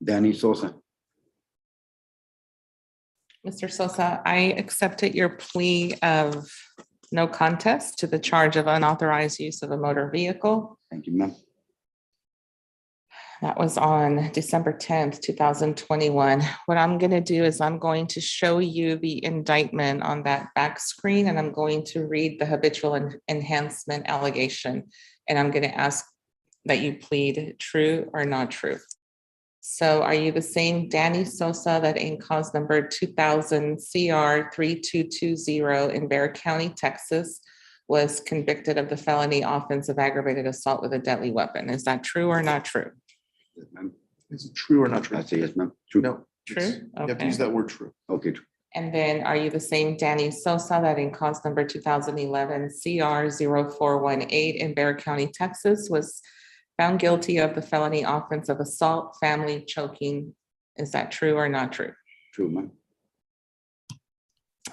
Danny Sosa. Mr. Sosa, I accepted your plea of no contest to the charge of unauthorized use of a motor vehicle. Thank you, ma'am. That was on December 10th, 2021. What I'm going to do is I'm going to show you the indictment on that back screen, and I'm going to read the habitual enhancement allegation. And I'm going to ask that you plead true or not true. So are you the same Danny Sosa that in cause number 2000 CR 3220 in Bexar County, Texas, was convicted of the felony offense of aggravated assault with a deadly weapon? Is that true or not true? Yes, ma'am. Is it true or not true? I say yes, ma'am. True. No. True? You have to Okay. use that word true. Okay, true. And then are you the same Danny Sosa that in cause number 2011 CR 0418 in Bexar County, Texas, was found guilty of the felony offense of assault, family choking? Is that true or not true? True, ma'am.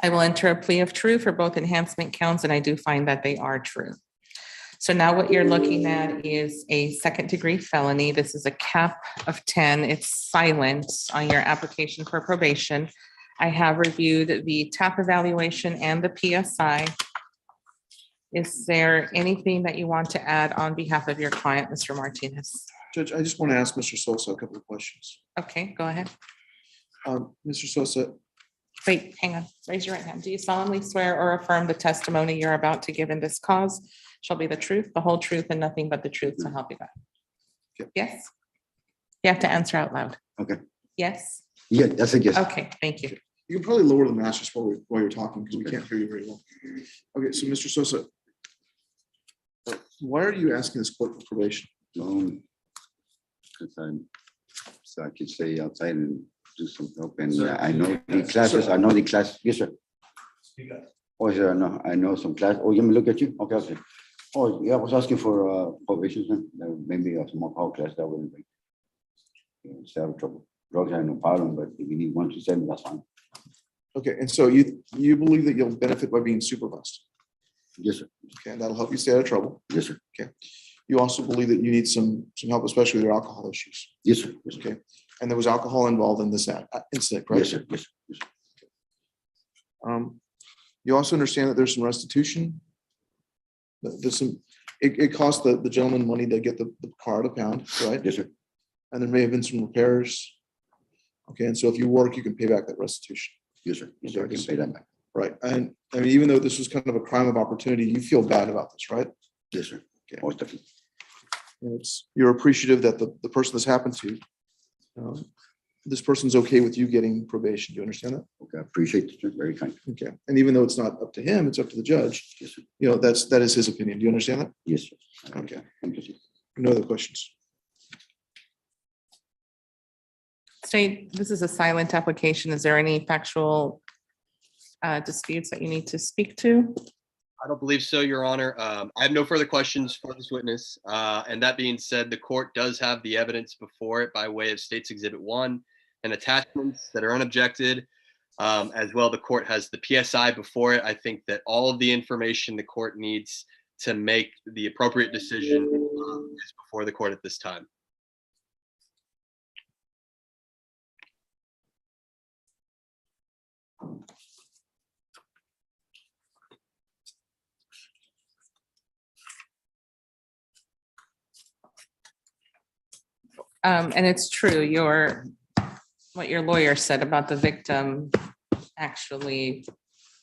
I will enter a plea of true for both enhancement counts, and I do find that they are true. So now what you're looking at is a second-degree felony. This is a cap of 10. It's silent on your application for probation. I have reviewed the TAP evaluation and the PSI. Is there anything that you want to add on behalf of your client, Mr. Martinez? Judge, I just want to ask Mr. Sosa a couple of questions. Okay, go ahead. Mr. Sosa, Wait, hang on. Raise your right hand. Do you solemnly swear or affirm the testimony you're about to give in this cause shall be the truth, the whole truth, and nothing but the truth to help you God? Yep. Yes? You have to answer out loud. Okay. Yes? Yeah, that's a yes. Okay, thank you. you can probably lower the mask just while you're talking because we Okay. can't hear you very well. Okay, so Mr. Sosa, why are you asking this court for probation? Because so I could stay outside and do some help, and I know the classes, I know the class, yes, sir. Oh, sir, no, I know some class, oh, you me look at you, okay, okay. Oh, yeah, I was asking for probation, sir. Maybe a small power class that wouldn't be. Stay out of trouble. Drugs are no problem, but if you need 1 to 7, that's fine. Okay, and so you believe that you'll benefit by being supervised? Yes, sir. Okay, and that'll help you stay out of trouble. Yes, sir. You also believe that you need some help, especially with your alcohol issues. Yes, sir. Yes, sir. Okay, and there was alcohol involved in this incident, right? Yes, sir. Yes, sir. Yes, sir. You also understand that there's some restitution. There's some, it cost the gentleman money to get the car to pound, right? Yes, sir. And there may have been some repairs. Okay, and so if you work, you can pay back that restitution. Yes, sir. Yes, sir. I can pay that back. Right, and I mean, even though this was kind of a crime of opportunity, you feel bad about this, right? Yes, sir. Okay. Most definitely. And you're appreciative that the person this happened to, this person's okay with you getting probation. Do you understand that? Okay, I appreciate it, sir. Very kind. Okay, and even though it's not up to him, it's up to the judge. Yes, sir. You know, that is his opinion. Do you understand that? Yes, sir. Okay. Thank you, sir. No other questions? State, this is a silent application. Is there any factual disputes that you need to speak to? I don't believe so, Your Honor. I have no further questions for this witness. And that being said, the court does have the evidence before it by way of State's Exhibit 1 and attachments that are unobjected. As well, the court has the PSI before it. I think that all of the information the court needs to make the appropriate decision is before the court at this time. And it's true, what your lawyer said about the victim actually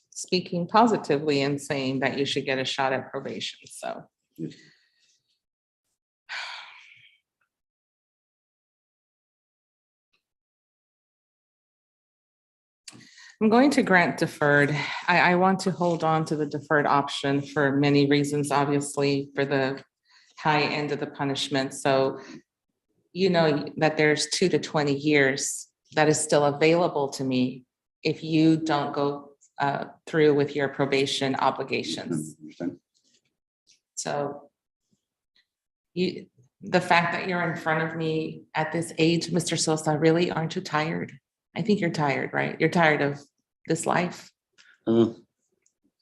speaking positively and saying that you should get a shot at probation, so. Yes. I'm going to grant deferred. I want to hold on to the deferred option for many reasons, obviously, for the high end of the punishment. So you know that there's 2 to 20 years that is still available to me if you don't go through with your probation obligations. Understand? So the fact that you're in front of me at this age, Mr. Sosa, really, aren't you tired? I think you're tired, right? You're tired of this life. You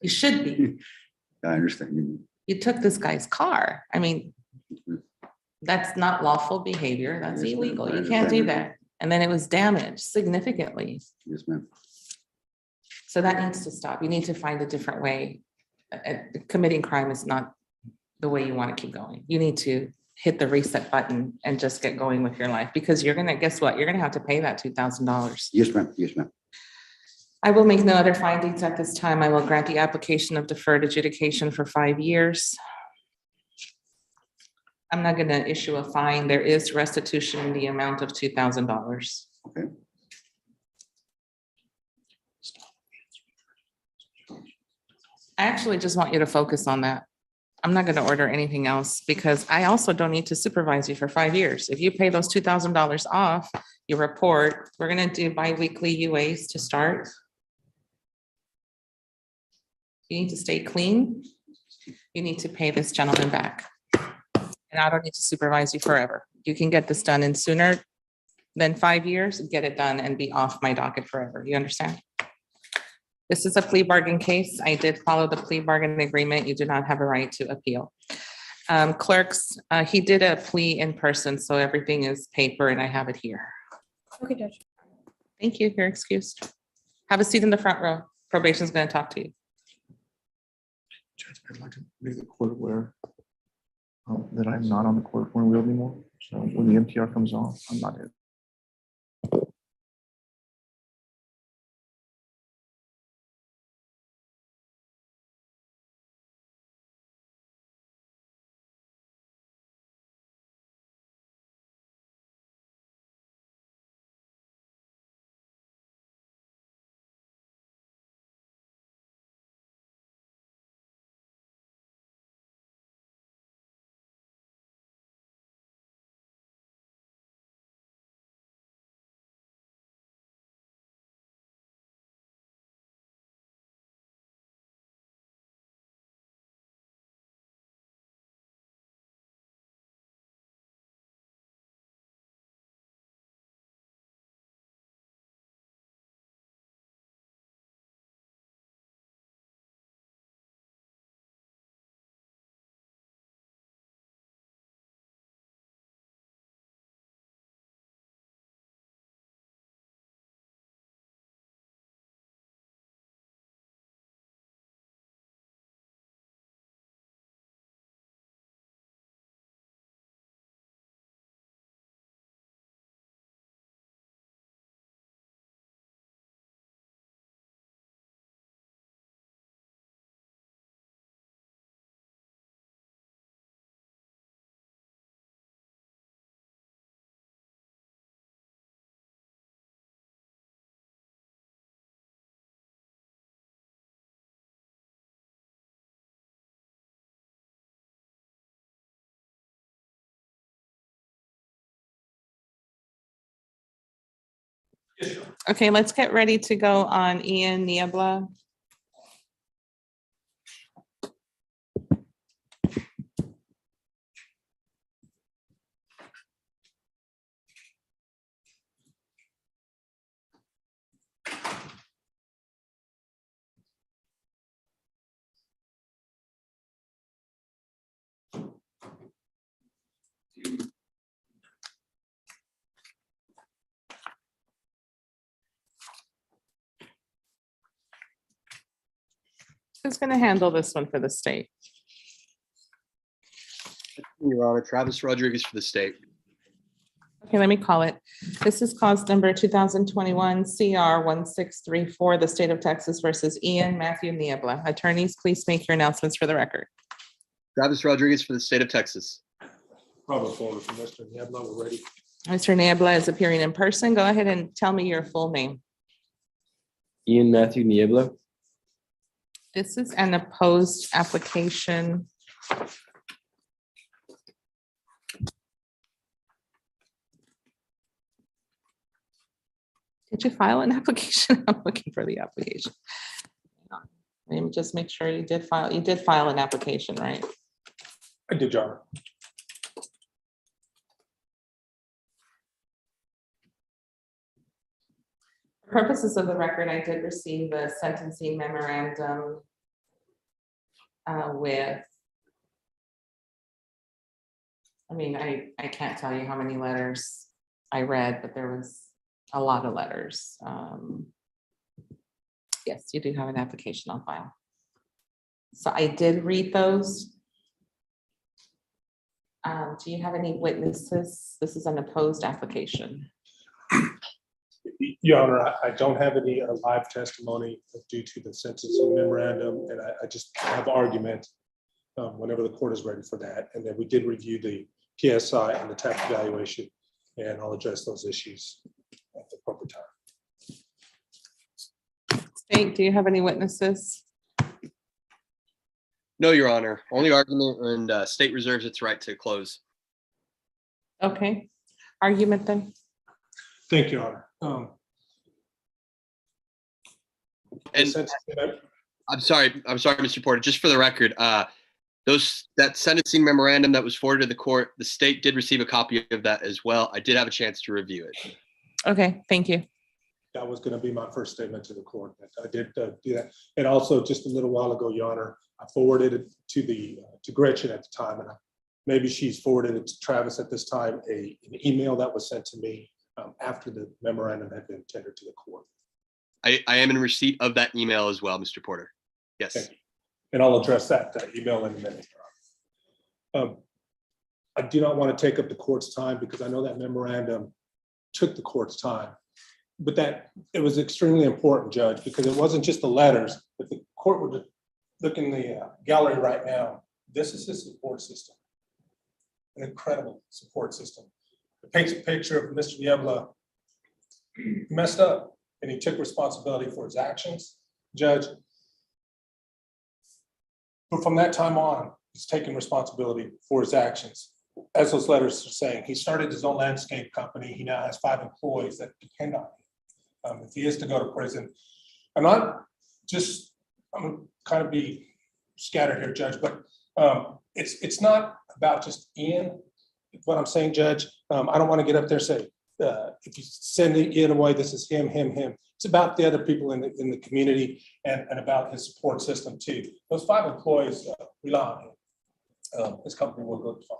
should be. I understand. You took this guy's car. I mean, that's not lawful behavior. That's Yes, ma'am. illegal. I You can't do understand. that. And then it was damaged significantly. Yes, ma'am. So that needs to stop. You need to find a different way. Committing crime is not the way you want to keep going. You need to hit the reset button and just get going with your life, because you're gonna, guess what? You're gonna have to pay that $2,000. Yes, ma'am. Yes, ma'am. I will make no other findings at this time. I will grant the application of deferred adjudication for 5 years. I'm not gonna issue a fine. There is restitution in the amount of $2,000. Okay. I actually just want you to focus on that. I'm not gonna order anything else because I also don't need to supervise you for 5 years. If you pay those $2,000 off, you report, we're gonna do bi-weekly UAs to start. You need to stay clean. You need to pay this gentleman back. And I don't need to supervise you forever. You can get this done in sooner than 5 years, get it done and be off my docket forever. You understand? This is a plea bargain case. I did follow the plea bargain agreement. You do not have a right to appeal. Clerks, he did a plea in person, so everything is paper and I have it here. Okay, Judge. Thank you. You're excused. Have a seat in the front row. Probation's going to talk to you. Judge, I'd like to make the court aware that I'm not on the court appointed wheel anymore. So when the MTR comes on, I'm not in. Okay, let's get ready to go on Ian Niebla. Who's going to handle this one for the state? Your Honor, Travis Rodriguez for the state. Okay, let me call it. This is cause number 2021 CR 1634, the state of Texas versus Ian Matthew Niebla. Attorneys, please make your announcements for the record. Travis Rodriguez for the state of Texas. Robert Folder from Mr. Niebla, we're ready. Mr. Niebla is appearing in person. Go ahead and tell me your full name. Ian Matthew Niebla. This is an opposed application. Did you file an application? I'm looking for the application. Let me just make sure you did file. You did file an application, right? I did, Your Honor. For purposes of the record, I did receive a sentencing memorandum with, I mean, I can't tell you how many letters I read, but there was a lot of letters. Yes, you do have an application on file. So I did read those. Do you have any witnesses? This is an opposed application. Your Honor, I don't have any live testimony due to the sentencing memorandum, and I just have argument whenever the court is ready for that. And then we did review the PSI and the tax evaluation, and I'll address those issues at the proper time. State, do you have any witnesses? No, Your Honor. Only argument, and state reserves its right to close. Okay, argument then. Thank you, Your Honor. And I'm sorry, Mr. Porter, just for the record, that sentencing memorandum that was forwarded to the court, the state did receive a copy of that as well. I did have a chance to review it. Okay, thank you. That was going to be my first statement to the court. I did do that. And also just a little while ago, Your Honor, I forwarded it to Gretchen at the time, and maybe she's forwarded it to Travis at this time, an email that was sent to me after the memorandum had been tendered to the court. I am in receipt of that email as well, Mr. Porter. Yes. Thank you. And I'll address that email in a minute. I do not want to take up the court's time because I know that memorandum took the court's time, but that it was extremely important, Judge, because it wasn't just the letters, but the court would look in the gallery right now. This is his support system, an incredible support system. It paints a picture of Mr. Niebla messed up and he took responsibility for his actions, Judge. But from that time on, he's taken responsibility for his actions. As those letters are saying, he started his own landscape company. He now has 5 employees that depend on him. If he is to go to prison, I'm gonna kind of be scattered here, Judge, but it's not about just Ian. What I'm saying, Judge, I don't want to get up there and say, if you send Ian away, this is him. It's about the other people in the community and about his support system too. Those 5 employees rely on him. His company will go far.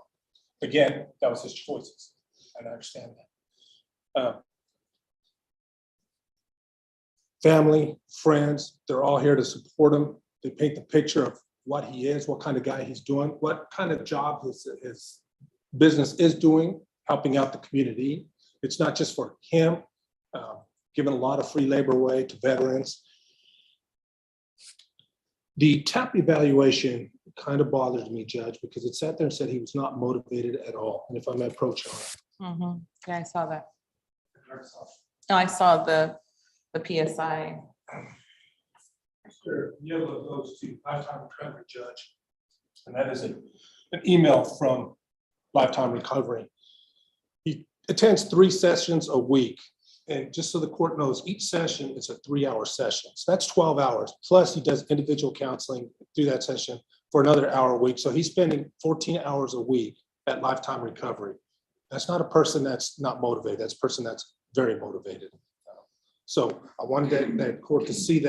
Again, that was his choices, and I understand that. Family, friends, they're all here to support him. They paint the picture of what he is, what kind of guy he's doing, what kind of job his business is doing, helping out the community. It's not just for him, giving a lot of free labor away to veterans. The TAP evaluation kind of bothers me, Judge, because it sat there and said he was not motivated at all. And if I may approach on it. Yeah, I saw that. Oh, I saw the PSI. Sure. Yellow goes to Lifetime Recovery, Judge. And that is an email from Lifetime Recovery. He attends 3 sessions a week. And just so the court knows, each session is a 3-hour session. So that's 12 hours. Plus he does individual counseling through that session for another hour a week. So he's spending 14 hours a week at Lifetime Recovery. That's not a person that's not motivated. That's a person that's very motivated. So I wanted that court to see that.